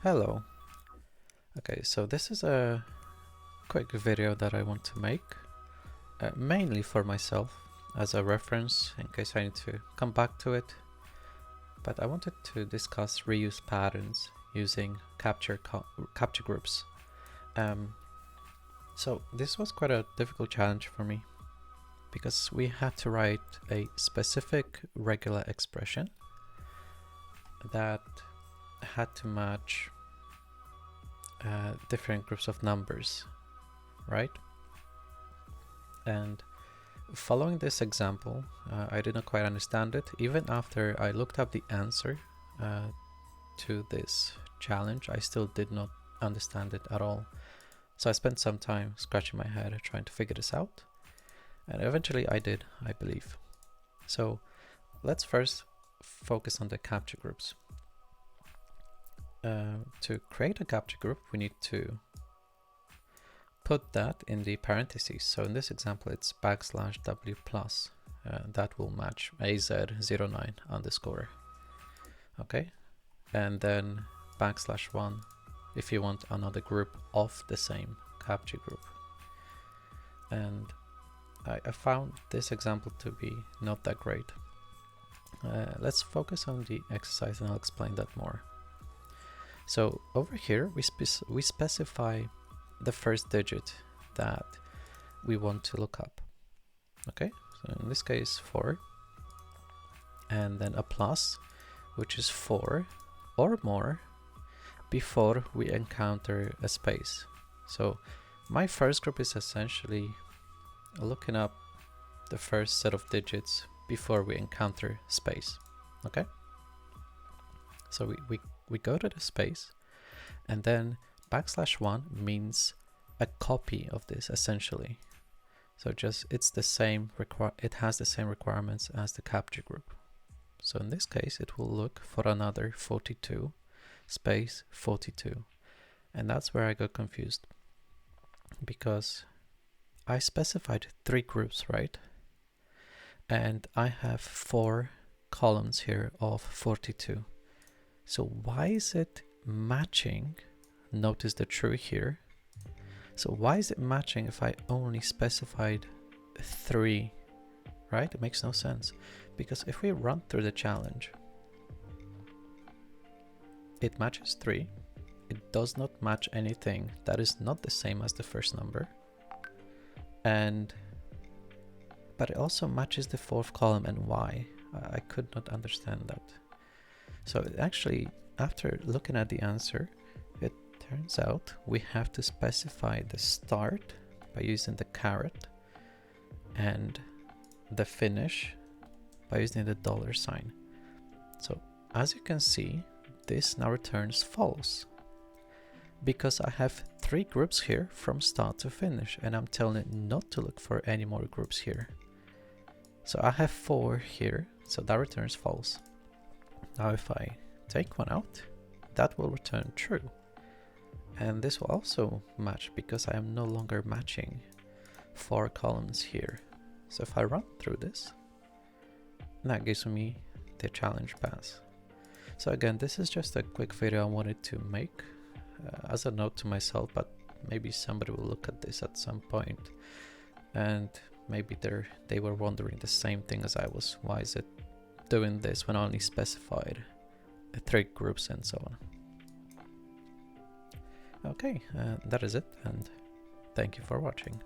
Hello. Okay, so this is a quick video that I want to make, mainly for myself as a reference in case I need to come back to it. But I wanted to discuss reuse patterns using capture groups. So this was quite a difficult challenge for me because we had to write a specific regular expression that had to match different groups of numbers, right? And following this example, I didn't quite understand it. Even after I looked up the answer to this challenge, I still did not understand it at all. So I spent some time scratching my head trying to figure this out. And eventually I did, I believe. So let's first focus on the capture groups. To create a capture group, we need to put that in the parentheses. So in this example, it's \w plus. That will match az09 underscore. Okay, and then \1 if you want another group of the same capture group. And I found this example to be not that great. Let's focus on the exercise and I'll explain that more. So over here we specify the first digit that we want to look up. Okay, so in this case 4, and then a plus, which is 4 or more before we encounter a space. So my first group is essentially looking up the first set of digits before we encounter space. Okay, so we go to the space, and then \1 means a copy of this essentially. So just it has the same requirements as the capture group. So in this case it will look for another 42 space 42, and that's where I got confused because I specified 3 groups, right? And I have 4 columns here of 42. So why is it matching? Notice the true here. So why is it matching if I only specified 3, right? It makes no sense, because if we run through the challenge, it matches 3. It does not match anything that is not the same as the first number. But it also matches the 4th column, and why? I could not understand that. So actually, after looking at the answer, it turns out we have to specify the start by using the caret and the finish by using the $sign. So as you can see, this now returns false because I have 3 groups here from start to finish, and I'm telling it not to look for any more groups here. So I have 4 here, so that returns false. Now if I take one out, that will return true. And this will also match because I am no longer matching 4 columns here. So if I run through this, that gives me the challenge pass. So again, this is just a quick video I wanted to make as a note to myself, but maybe somebody will look at this at some point and maybe they were wondering the same thing as I was. Why is it doing this when I only specified 3 groups and so on? Okay, that is it, and thank you for watching.